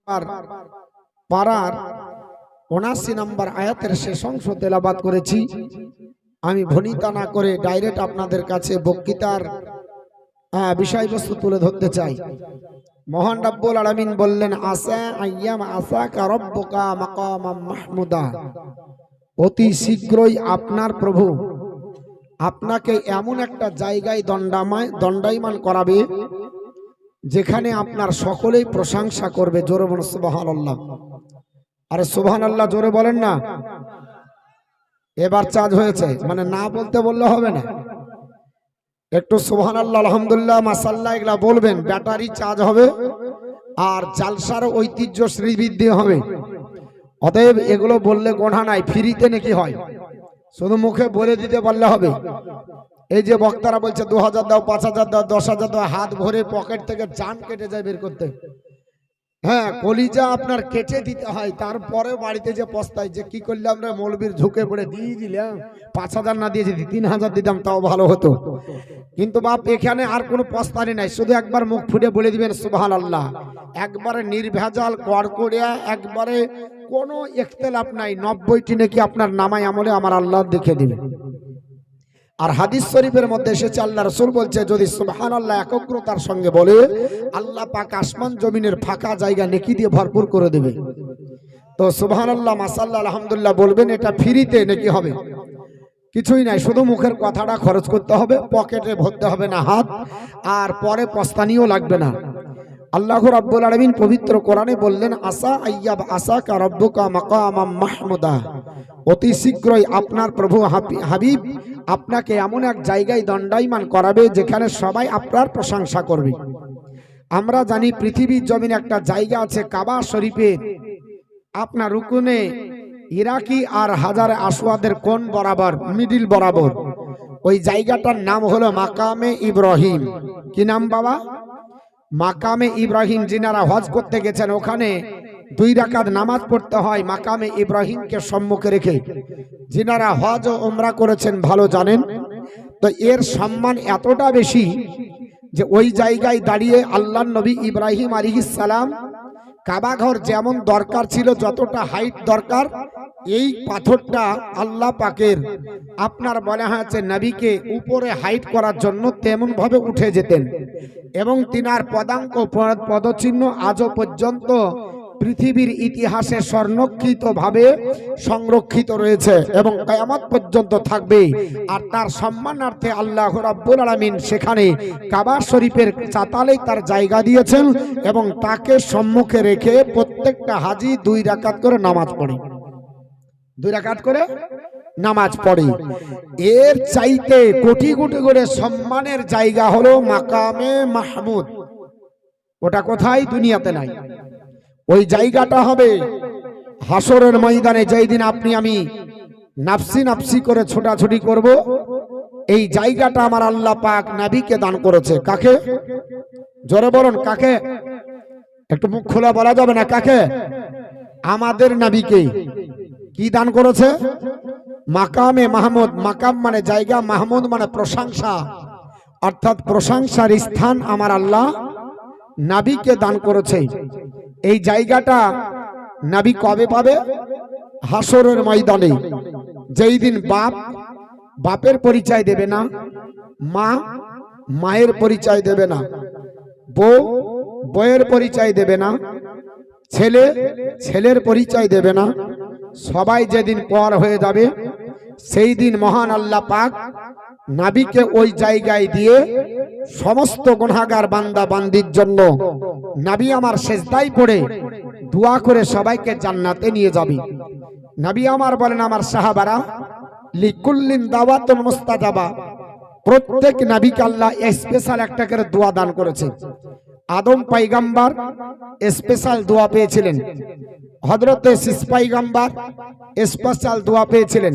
আর পারার ৭৯ নম্বর আয়াতের শেষ অংশ তেলাবাত করেছি। আমি ভনিতা না করে ডাইরেক্ট আপনাদের কাছে বক্তৃতার বিষয়বস্তু তুলে ধরতে চাই। মহান রব্বুল আলামিন বললেন, আসা আইয়াম আসাকা রব্বুকা মাকামাম মাহমুদা, অতি শীঘ্রই আপনার প্রভু আপনাকে এমন একটা জায়গায় দণ্ডায়মান করাবে যেখানে আপনার সকলেই প্রশংসা করবে। জোরে বলুন সুবহানাল্লাহ। আরে সুবহানাল্লাহ জোরে বলেন না। এবার চার্জ হয়েছে, মানে না বলতে বললে হবে না, একটু সুবহানাল্লাহ আলহামদুলিল্লাহ মাশাআল্লাহ এগুলা বলবেন, ব্যাটারি চার্জ হবে আর জালসার ঐতিহ্য শ্রীবৃদ্ধি হবে। অতএব এগুলো বললে গোনা নাই, ফ্রিতে নাকি হয়, শুধু মুখে বলে দিতে পারলে হবে। এই যে বক্তারা বলছে ২০০০ দাও, ৫০০০ দাও, ১০০০০ দাও, হাত ভরে পকেট থেকে চান কেটে যায় বের করতে। হ্যাঁ, কলিজা আপনার কেটে দিতে হয়, তারপরে বাড়িতে যে পস্তায় যে কি করলাম রে, মৌলবীর ঝুঁকে পড়ে দিয়ে দিলাম, ৫০০০ না দিয়ে যদি ৩০০০ দিতাম তাও ভালো হতো। কিন্তু বাপ এখানে আর কোনো পস্তানি নাই, শুধু একবার মুখ ফুটে বলে দিবেন সুবহানাল্লাহ। একবারে নির্ভেজাল কড়কড়িয়া, একবারে কোনো ইখতিলাফ নাই, ৯০টি নাকি আপনার নামায় আমলে আমার আল্লাহ দেখে দিবেন। আর হাদিস শরীফের মধ্যে এসেছে, আল্লাহ রাসূল বলছে, যদি সুবহানাল্লাহ একগ্রতার সঙ্গে বলে, আল্লাহ পাক আসমান জমিনের ফাঁকা জায়গা নেকি দিয়ে ভরপুর করে দেবে। তো সুবহানাল্লাহ মাশাআল্লাহ আলহামদুলিল্লাহ বলবেন, এটা ফ্রিতে নাকি হবে, কিছুই নাই, শুধু মুখের কথাটা খরচ করতে হবে, পকেটে ভরতে হবে না হাত, আর পরে পস্তানিও লাগবে না। আল্লাহ রাব্বুল আলামিন পবিত্র কোরআনে বললেন, আসা আইয়াব আসাকা রব্বুকা মাকামাম মাহমুদা, অতি শীঘ্রই আপনার প্রভু হাবিব আপনাকে এমন এক জায়গায় দণ্ডায়মান করাবে যেখানে সবাই আপনার প্রশংসা করবে। আমরা জানি পৃথিবীর জমিনে একটা জায়গা আছে কাবা শরীফের আপনার রুকুনে ইরাকি আর হাজারে আসওয়াদের কোণ বরাবর, মিডিল বরাবর, ওই জায়গাটার নাম হলো মাকামে ইব্রাহিম। কি নাম বাবা? মাকামে ইব্রাহিম। যিনারা হজ করতে গেছেন ওখানে ২ রাকাত নামাজ পড়তে হয় মাকামে ইব্রাহিমকে সম্মুখে রেখে। যিনারা হজ ও উমরা করেছেন ভালো জানেন। তো এর সম্মান এতটা বেশি যে ওই জায়গায় দাঁড়িয়ে আল্লাহর নবী ইব্রাহিম আলাইহিস সালাম কাবা ঘর যেমন দরকার ছিল, যতটা হাইট দরকার, এই পাথরটা আল্লাহ পাকের আপনার বলা হয়েছে নবীকে উপরে হাইট করার জন্য তেমন ভাবে উঠে যেতেন, এবং তিনার পদাঙ্ক পদচিহ্ন আজও পর্যন্ত পৃথিবীর ইতিহাসে স্বর্ণক্ষিত ভাবে সংরক্ষিত রয়েছে এবং কিয়ামত পর্যন্ত থাকবে। আর তার সম্মানার্থে আল্লাহ রাব্বুল আলামিন সেখানে কাবা শরীফের চাতালেই তার জায়গা দিয়েছেন এবং তাকে সম্মুখে রেখে প্রত্যেকটা হাজি ২ রাকাত করে নামাজ পড়ে, ২ রাকাত করে নামাজ পড়ে। এর চাইতে কোটি কোটি করে সম্মানের জায়গা হলো মাকামে মাহমুদ। ওটা কোথায়? দুনিয়াতে নাই। ওই জায়গাটা হবে হাসরের ময়দানে, যেই দিন আপনি আমি নাফসি নাফসি করে ছোটাছুটি করব। এই জায়গাটা আমার আল্লাহ পাক নবীকে দান করেছে। কাকে? জোরে বলুন কাকে? একটু মুখ খোলা বলা যাবে না, কাকে? আমাদের নবীকে। কি দান করেছে? মাকামে মাহমুদ। মাকাম মানে জায়গা, মাহমুদ মানে প্রশংসা, অর্থাৎ প্রশংসার স্থান আমার আল্লাহ নবীকে দান করেছে। এই জায়গাটা নবী কবে পাবে? হাসরের ময়দানে, যেই দিন বাপ বাপের পরিচয় দেবে না, মা মায়ের পরিচয় দেবে না, বউ বউয়ের পরিচয় দেবে না, ছেলে ছেলের পরিচয় দেবে না, সবাই যেদিন পর হয়ে যাবে, সেই দিন মহান আল্লাহ পাক নবীকে ওই জায়গায় দিয়ে সমস্ত গুনাহগার বান্দা বান্দির জন্য নবী আমার সেজদায় পড়ে দোয়া করে সবাইকে জান্নাতে নিয়ে যাবে। নবী আমার বলেন, আমার সাহাবারা, লিকুল্লিন দাওয়াতুন মুস্তাজাবা, প্রত্যেক নবীকে আল্লাহ স্পেশাল একটা করে দোয়া দান করেছে। আদম পয়গম্বর স্পেশাল দোয়া পেয়েছিলেন, হযরতে শীষ পয়গম্বর স্পেশাল দোয়া পেয়েছিলেন,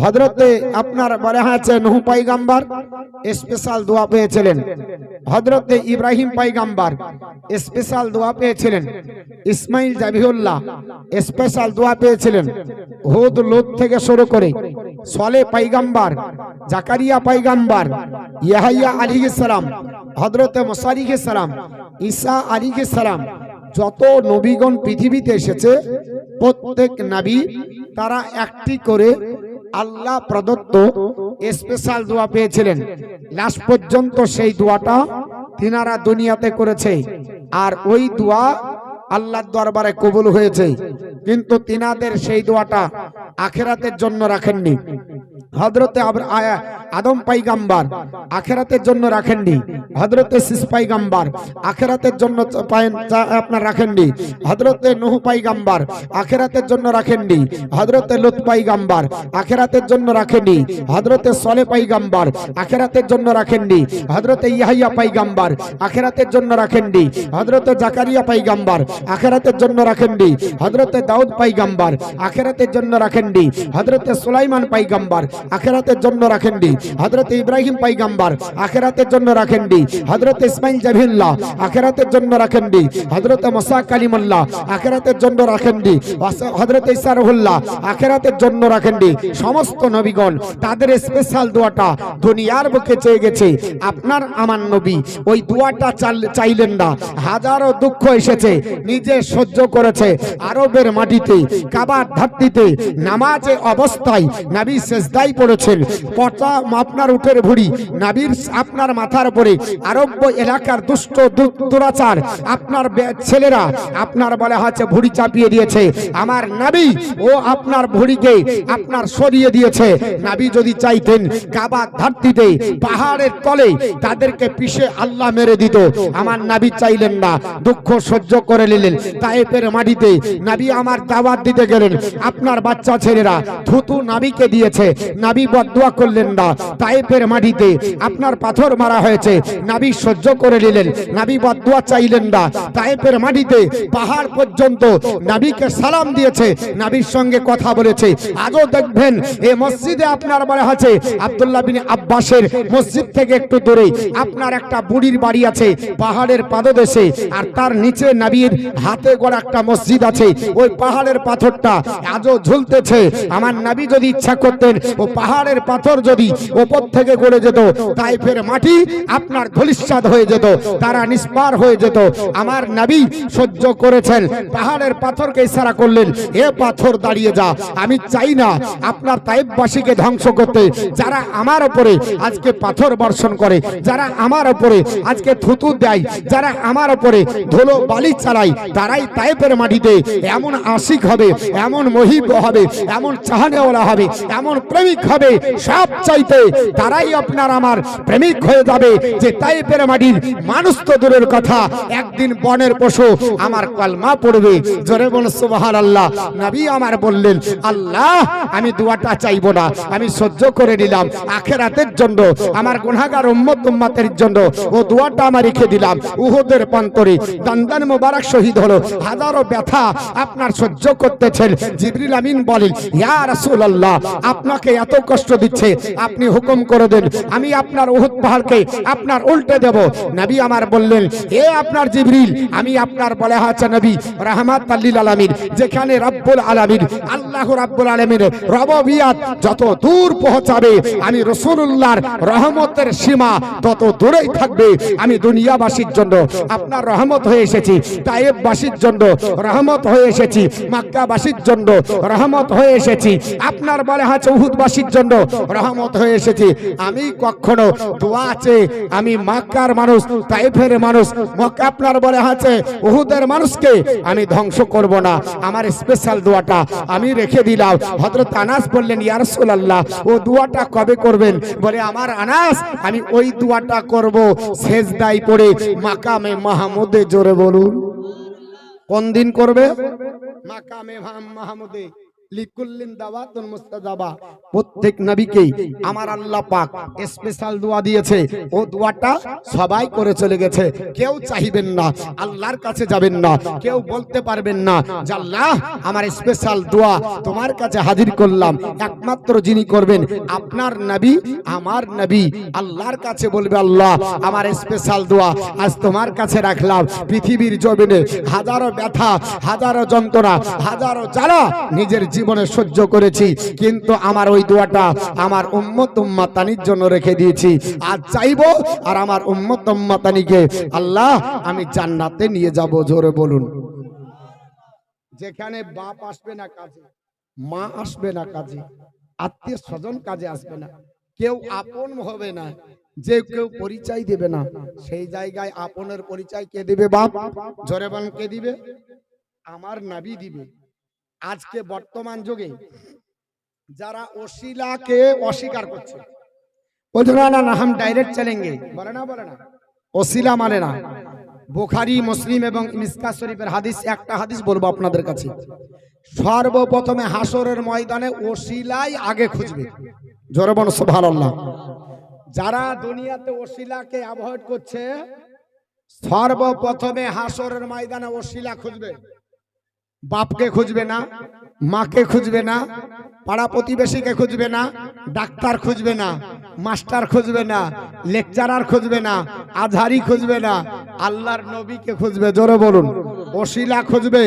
হযরতে আপনার বলা হয়েছে নূহ পয়গম্বর স্পেশাল দোয়া পেয়েছিলেন, হযরতে ইব্রাহিম পয়গম্বর স্পেশাল দোয়া পেয়েছিলেন, ইসমাইল জাবিহুল্লাহ স্পেশাল দোয়া পেয়েছিলেন, হুদ লূত থেকে শুরু করে সালেহ পয়গম্বর, জাকারিয়া পয়গম্বর, ইয়াহইয়া আলাইহিস সালাম, হযরতে মুসা আলাইহিস সালাম, ঈসা আলাইহিস সালাম, যত নবীগণ পৃথিবীতে এসেছে প্রত্যেক নবী তারা একটি করে আল্লাহ প্রদত্ত স্পেশাল দোয়া পেয়েছিলেন। লাস্ট পর্যন্ত সেই দোয়াটা তিনারা দুনিয়াতে করেছে, আর ওই দোয়া আল্লাহর দরবারে কবুল হয়েছে। কিন্তু তিনাদের সেই দোয়াটা আখিরাতের জন্য রাখেননি। হযরতে আদম পয়গম্বর আখিরাতের জন্য রাখেননি, হযরতে শীষ পয়গম্বর আখিরাতের জন্য আপনার রাখেননি, হযরতে নূহ পয়গম্বর আখিরাতের জন্য রাখেননি, হযরতে লূত পয়গম্বর আখিরাতের জন্য রাখেননি, হযরতে সালেহ পয়গম্বর আখিরাতের জন্য রাখেননি, হযরতে ইয়াহইয়া পয়গম্বর আখিরাতের জন্য রাখেননি, হযরতে জাকারিয়া পয়গম্বর আখিরাতের জন্য রাখেননি, হযরতে দাউদ পয়গম্বর আখিরাতের জন্য রাখেননি, হযরতে সুলাইমান পয়গম্বর আখিরাতের জন্য রাখেননি, হযরতে ইব্রাহিম পয়গম্বর আখিরাতের জন্য রাখেননি, হযরতে ইসমাইল জবিহুল্লাহ আখিরাতের জন্য রাখেননি, হযরতে মুসা কালিমুল্লাহ আখিরাতের জন্য রাখেননি, হযরতে ঈসা রূহুল্লাহ আখিরাতের জন্য রাখেননি। সমস্ত নবীগণ তাদের স্পেশাল দোয়াটা দুনিয়ার বুকে চেয়ে গেছে। আপনার আমার নবী ওই দোয়াটা চাইলেন না। হাজারো দুঃখ এসেছে, নিজে সহ্য করেছে। আরবের মাটিতে কাবার ধরতিতে নামাজে অবস্থায় নবী সেজদায় পড়েছেন। পচা আপনার উটের ভুঁড়ি নবীর আপনার মাথার উপরে আরব এলাকার দুষ্ট দুরাচার আপনার ছেলেরা আপনার বলা হচ্ছে ভুঁড়ি চাপিয়ে দিয়েছে। আমার নবী ও আপনার ভুঁড়িকে আপনার সরিয়ে দিয়েছে। নবী যদি চাইতেন কাবার ধরতিতে পাহাড়ের তলে তাদেরকে পিষে আল্লাহ মেরে দিত। আমার নবী চাইলেন না, দুঃখ সহ্য করে নিলেন। তায়েফের মাটিতে নবী আমার দাওয়াত দিতে গেলেন। আপনার বাচ্চা ছেলেরা থুতু নবীকে দিয়েছে, নবী বদদুয়া করলেন না। তায়েফের মাটিতে আপনার পাথর মারা হয়েছে, নবী সহ্য করে নিলেন, নবী বদদুয়া চাইলেন না। তায়েফের মাটিতে পাহাড় পর্যন্ত নবীকে সালাম দিয়েছে, নবীর সঙ্গে কথা বলেছে। আজও দেখবেন এই মসজিদে আপনার বলা আছে আব্দুল্লাহ বিন আব্বাসের মসজিদ থেকে একটু দূরে আপনার একটা বুড়ির বাড়ি আছে পাহাড়ের পাদদেশে, আর তার নিচে নবীর হাতে গড়া একটা মসজিদ আছে। ওই পাহাড়ের পাথরটা আজও ঝুলতেছে। আমার নবী যদি ইচ্ছা করতেন ও পাহাড়ের পাথর যদি উপর থেকে গড়ে যেত, তায়েফের মাটি আপনার ধূলিসাৎ হয়ে যেত, তারা নিষ্পার হয়ে যেত। আমার নবী সহ্য করেছেন। পাহাড়ের পাথরকে ইশারা করলেন, এ পাথর দাঁড়িয়ে যা। আমি চাই না আপনার তায়েফবাসীকে ধ্বংস করতে। যারা আমার উপরে আজকে পাথর বর্ষণ করে, যারা আমার উপরে আজকে থুতু দেয়, যারা আমার উপরে ধুলো বালি চালায়, তারাই তায়েফের মাটিতে এমন আশিক হবে, এমন মহিব হবে, এমন চাহনেওয়ালা হবে, এমন প্রেমিক হবে, সব চাইতে তারাই আপনার আমার প্রেমিক হয়ে যাবে। যে তায়েফের মাটির মানুষ তো দূরের কথা, একদিন বনের পশু আমার কলমা পড়বে। জোরে বল সুবহানাল্লাহ। নবী আমার বললেন, আল্লাহ আমি দোয়াটা চাইবো না, আমি সহ্য করে নিলাম। আখিরাতের জন্য আমার গুনাহগার উম্মতের জন্য ও দোয়াটা আমার রেখে দিলাম। উহুদের প্রান্তরে দান্দান মোবারক শহীদ হলো, হাজারো ব্যথা আপনার সহ্য করতেছেন। জিবরিল আমিন বলেন, ইয়া রাসূলুল্লাহ আপনাকে এত কষ্ট দিচ্ছে, আপনি হুকুম করে দেন, আমি আপনার উহুদ পাহাড়কে আপনার উল্টে দেব। নবী আমার বললেন, এ আপনার জিবরিল, আমি আপনার বলা হচ্ছে নবী রাহমাতাল লিল আলামিন, যেখানে রব্বুল আলামিন আল্লাহ রাব্বুল আলামিনের রববিয়াত যত দূর পৌঁছাবে, আমি রাসূলুল্লাহর রহমতের সীমা তত দূরেই থাকবে। আমি দুনিয়াবাসীর জন্য আপনার রহমত হয়ে এসেছি, তায়েফবাসীর জন্য রহমত হয়ে এসেছি, মক্কাবাসীর জন্য রহমত হয়ে এসেছি, আপনার বলা হচ্ছে উহুদবাসীর জন্য রহমত হয়ে এসেছি। আমি কখনো দোয়া আছে আমি মক্কার মানুষ, তায়েফের মানুষ, মক্কা আপনার বলা হচ্ছে উহুদের মানুষকে আমি ধ্বংস করব না। আমার স্পেশাল দোয়াটা আমি রেখে দিলাম। হযরত আনাস বললেন, ইয়া রাসূলুল্লাহ ও দোয়াটা কবে করবেন? বলে, আমার আনাস আমি ওই দোয়াটা করব সেজদায় পড়ে মাকামে মাহমুদে। জোরে বলুন, কোন দিন করবে? মাকামে মাহমুদে। লিকুল্লিন দাওয়াতুন মুস্তাজাবা। প্রত্যেক নবীকে আমার আল্লাহ পাক স্পেশাল দোয়া দিয়েছে। ও দোয়াটা সবাই করে চলে গেছে। কেউ চাইবেন না, আল্লাহর কাছে যাবেন না, কেউ বলতে পারবেন না যে আল্লাহ আমার স্পেশাল দোয়া তোমার কাছে হাজির করলাম। একমাত্র যিনি করবেন আপনার নবী, আমার নবী আল্লাহর কাছে বলবে, আল্লাহ আমার স্পেশাল দোয়া আজ তোমার কাছে রাখলাম। পৃথিবীর জমিনে হাজারো ব্যথা, হাজারো যন্ত্রণা, হাজারো জ্বালা নিজের জীবনে সহ্য করেছি, কিন্তু আমার ওই দোয়াটা আমার উম্মত উম্মাতানির জন্য রেখে দিয়েছি। আজ চাইবো আর আমার উম্মত উম্মাতানিকে আল্লাহ আমি জান্নাতে নিয়ে যাব। জোরে বলুন। যেখানে বাপ আসবে না কাজে, মা আসবে না কাজে, আত্মীয় স্বজন কাজে আসবে না, কেউ আপন হবে না, যে কেউ পরিচয় দেবে না, সেই জায়গায় আপনের পরিচয় কে দিবে? বাপ। জোরে বলেন, কে দিবে? আমার নবী দিবে। আজকে বর্তমান যুগে যারা ওসিলাকে অস্বীকার করছে, বলছে না না না হাম ডাইরেক্ট চলেंगे, বলে না ওসিলা মানে না। বুখারী, মুসলিম এবং মিসকাত শরীফের হাদিস, একটা হাদিস বলবো আপনাদের কাছে। সর্বপ্রথমে হাসরের ময়দানে ওসিলাই আগে খুঁজবে। জোরে বলো সুবহানাল্লাহ। যারা দুনিয়াতে ওসিলাকে অ্যাভয়েড করছে, সর্বপ্রথমে হাসরের ময়দানে ওসিলা খুঁজবে। বাপকে খুঁজবে না, মাকে খুঁজবে না, পাড়া প্রতিবেশীকে খুঁজবে না, ডাক্তার খুঁজবে না, মাস্টার খুঁজবে না, লেকচারার খুঁজবে না, আজহারি খুঁজবে না, আল্লাহর নবীকে খুঁজবে। জোরে বলুন। ওসিলা খুঁজবে।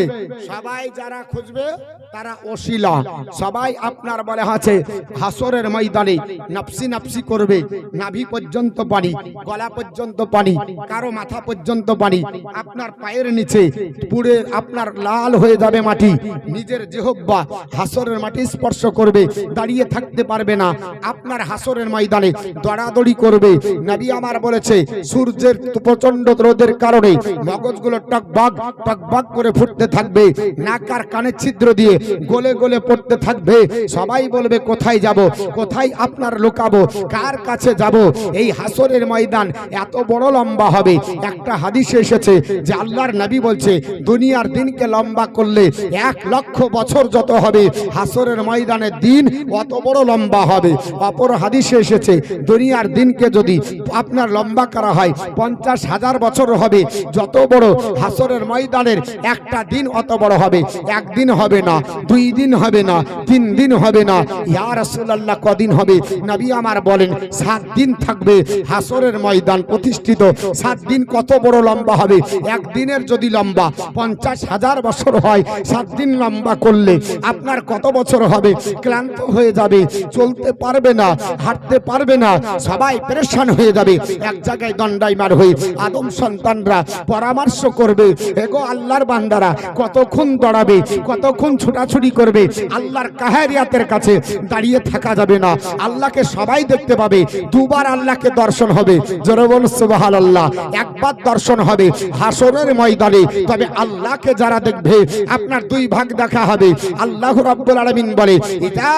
সবাই যারা খুঁজবে তারা ওসিলা। সবাই আপনার বলে আছে হাসরের ময়দানে নফসি নফসি করবে। নাভি পর্যন্ত পানি, গলা পর্যন্ত পানি, কারো মাথা পর্যন্ত পানি, আপনার পায়ের নিচে পুড়ে আপনার লাল হয়ে যাবে মাটি। নিজের জিহ্বা হাসরের মাটি স্পর্শ করবে, দাঁড়িয়ে থাকতে পারবে না। আপনার হাসরের ময়দানে দৌড়াদৌড়ি করবে। নবী আমার বলেছে সূর্যের প্রচন্ড রোদের কারণে মগজগুলো টকবক টকবক করে ফুটতে থাকবে, নাক আর কানের ছিদ্র দিয়ে গলে গলে পড়তে থাকবে। সবাই বলবে কোথায় যাব, কোথায় আপনার লুকাবো, কার কাছে যাব? এই হাসরের ময়দান এত বড় লম্বা হবে। একটা হাদিসে এসেছে যে আল্লাহর নবী বলছে দুনিয়ার দিনকে লম্বা করলে 1,00,000 বছর যত হবে, হাসরের ময়দানের দিন অত বড় লম্বা হবে। অপর হাদিসে এসেছে দুনিয়ার দিনকে যদি আপনার লম্বা করা হয় 50,000 বছর হবে, যত বড় হাসরের ময়দানের একটা দিন অত বড় হবে। একদিন হবে না, 2 দিন হবে না, 3 দিন হবে না। ইয়া রাসূলুল্লাহ কদিন হবে? নবী আমার বলেন 7 দিন থাকবে হাসরের ময়দান প্রতিষ্ঠিত। 7 দিন কত বড় লম্বা হবে? একদিনের যদি লম্বা 50,000 বছর হয়, 7 দিন লম্বা করলে আপনার কত বছর হবে? ক্লান্ত হয়ে যাবে, চলতে পারবে না, হাঁটতে পারবে না, সবাই পেরেশান হয়ে যাবে। এক জায়গায় দণ্ডায়মান হয়ে আদম সন্তানরা পরামর্শ করবে, এগো আল্লাহর বান্দারা কতক্ষণ দৌড়াবে, কতক্ষণ ছোটাছুটি করবে? আল্লাহর কাহারিয়াতের কাছে দাঁড়িয়ে থাকা যাবে না। আল্লাহকে সবাই দেখতে পাবে, 2 বার আল্লাহকে দর্শন হবে। জোরে বলুন সুবহানাল্লাহ। একবার দর্শন হবে হাসরের ময়দানে, তবে আল্লাহকে যারা দেখবে আপনার 2 ভাগ দেখা হবে। আল্লাহ রাব্বুল আলামিন বলে ইতা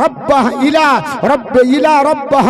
রাব্বাহ ইলা রাব্ব ইলা রাব্বাহ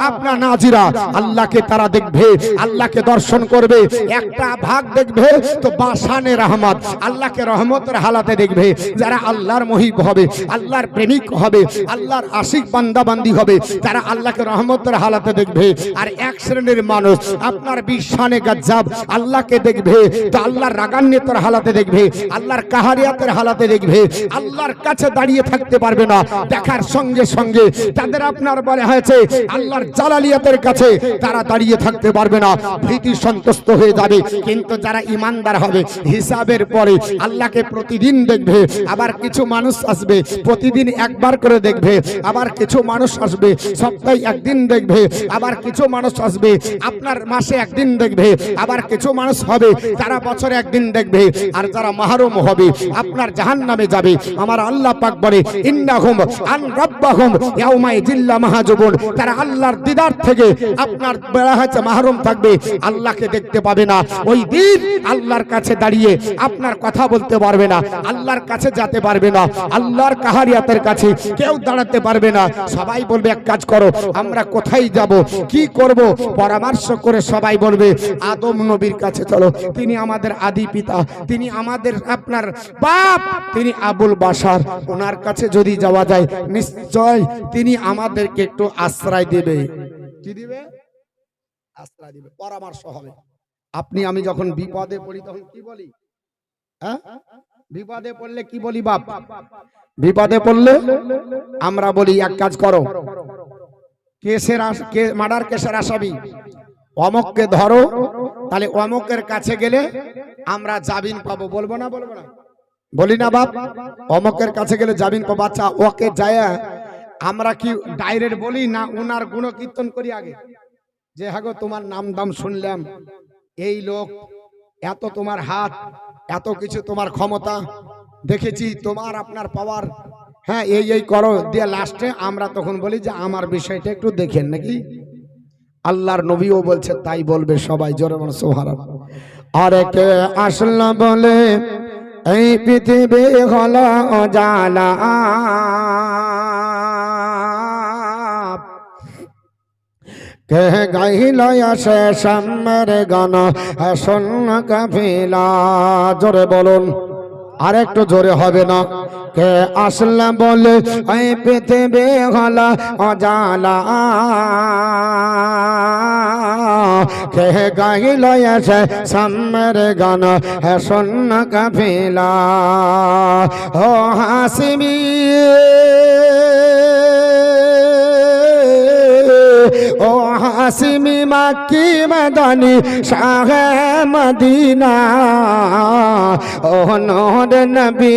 আপনা নাজিরা। আল্লাহকে তারা দেখবে, আল্লাহকে দর্শন করবে। একটা ভাগ দেখবে তো বাসানে রহমত, আল্লাহকে রহমতের হালাতে দেখবে। যারা আল্লাহর মহিব হবে, আল্লাহর প্রেমিক হবে, আল্লাহর আশিক বান্দা বান্দি হবে, তারা আল্লাহকে রহমতের হালাতে দেখবে। আর এক শ্রেণীর মানুষ আপনার বিশানে গজ্জাব আল্লাহকে দেখবে তো আল্লাহর রাগান্বিতর হালাতে দেখবে, আল্লাহর কাহারিয়াতের হালাতে দেখবে। আল্লাহর কাছে দাঁড়িয়ে থাকতে পারবে না। দেখার সঙ্গে সঙ্গে তাদের আপনার বলে হয়েছে আল্লাহর জালালিয়াতের কাছে তারা দাঁড়িয়ে থাকতে পারবে না, ভীতি সন্তুষ্ট হয়ে যাবে। কিন্তু যারা ইমানদার হবে হিসাবের পরে আল্লাহকে প্রতিদিন দেখবে। আবার কিছু মানুষ আসবে প্রতিদিন একবার করে দেখবে, আবার কিছু মানুষ আসবে সপ্তাহে একদিন দেখবে, আবার কিছু মানুষ আসবে আপনার মাসে একদিন দেখবে, আবার কিছু মানুষ হবে তারা বছরে একদিন দেখবে। আর যারা মাহরুম হবে আপনার জাহান্নামে যাবে। আমার আল্লাহ পাক বলে ইন্নাহুম আন রাব্বাহুম ইয়াউমা জিল্লা মাহজুবুন। তারা আল্লাহর দিদার থেকে আপনার বেলা হচ্ছে মাহরুম থাকবে, আল্লাহকে দেখতে পাবে না। ওই দিন আল্লাহর কাছে দাঁড়িয়ে আপনার কথা বলতে পারবে না, আল্লাহর কাছে যেতে পারবে না, আল্লাহর কাহারিয়াতের কাছে কেউ দাঁড়াতে পারবে না। সবাই বলবে এক কাজ করো, আমরা কোথায় যাব, কি করব? পরামর্শ করে সবাই বলবে আদম নবীর কাছে চলো, তিনি আমাদের আদি পিতা, তিনি আমাদের আপনার বাপ, তিনি আবুল বাশার। ওনার কাছে যদি যাওয়া যায় নিশ্চয় তিনি আমাদেরকে একটু আশ্রয় দেবে। কি দিবে? আশ্রয় দিবে, পরামর্শ হবে। আপনি আমি যখন বিপদে পড়ি তখন কি বলি? হ্যাঁ, বিপদে পড়লে কি বলি? বাপ। বিপদে পড়লে আমরা বলি এক কাজ করো, মার্ডার কেসের আসামি অমককে ধরো, তাহলে অমকের কাছে গেলে আমরা জামিন পাবো। বলবো না? বলবো না? বলি না বাপ, অমকের কাছে গেলে যাবিন কো বাচ্চা, ওকে যায় আমরা কি ডাইরেক্ট বলি না ওনার গুণকীর্তন করি আগে, যে হ্যাঁ গো তোমার নাম দাম শুনলাম, এই লোক, এত তোমার হাত, এত কিছু তোমার ক্ষমতা দেখেছি, তোমার আপনার পাওয়ার, হ্যাঁ এই এই করো দিয়ে লাস্টে আমরা তখন বলি যে আমার বিষয়টা একটু দেখেন নাকি। আল্লাহর নবীও বলছে তাই বলবে সবাই, জোরে বলো সুবহানাল্লাহ। আরে কে আসলো বলে এই পৃথিবী হলো জালা, কে গাইল আসে সাম্যের গান শোন কাফিলা, জোরে বলুন, আর একটু জোরে হবে না। কে আসলে বলে এই পৃথিবী হলো অজালা, কে গাইল আসে সাম্যের গান শোন কাফিলা। ও হাসিমি ও হাসিমি মাক্কি মাদানি শাহে মদিনা, ও নূর নবী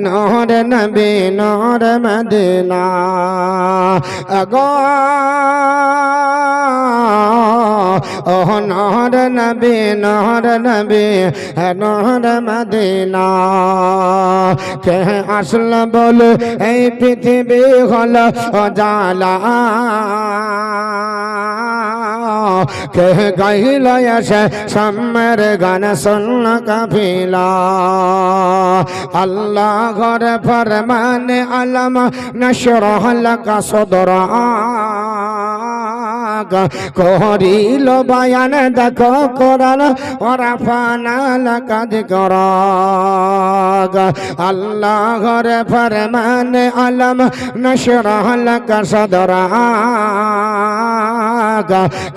নূর নবী নূর মদিনা গো, ও নূর নবী নূর নবী নূর মদিনা। কে আসল বলে এই পৃথিবী হলো জালা, কে গাইল আসে সাম্যের গান শোন কাফিলা। আল্লাহ ঘর ফরমানে আলম নশরহ লাকা সদরাক, করিল বায়ান দেখো কোরআন ওরাফানা লাকা যিকরাক। আল্লাহ ঘর ফরমানে আলম নশরহ লাকা সদরাক,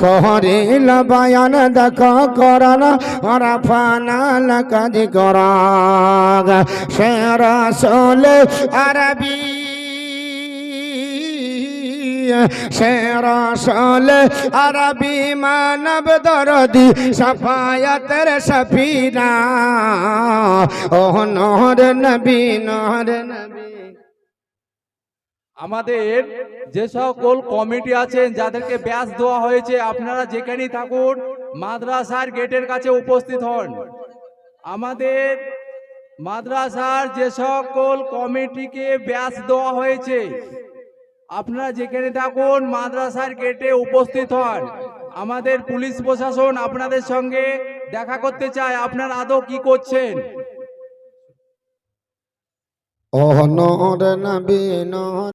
করিল বায়ান দেখো কোরআন ওরাফানা লাকা যিকরাক। সে রাসূল আরবী সে রাসূল আরবি মানব দরদি সাফায়াতের সফিনা, ও নূর নবী নূর নবী। আমাদের যে সকল কমিটি আছেন যাদেরকে ব্যাচ দেওয়া হয়েছে, আপনারা যেখানেই থাকুন মাদ্রাসার গেটের কাছে উপস্থিত হন। আমাদের মাদ্রাসার যে সকল কমিটিকে ব্যাচ দেওয়া হয়েছে, আপনারা যেখানে থাকুন মাদ্রাসার গেটে উপস্থিত হন। আমাদের পুলিশ প্রশাসন আপনাদের সঙ্গে দেখা করতে চায়, আপনারা আদৌ কি করছেন। ও নূর নবী নূর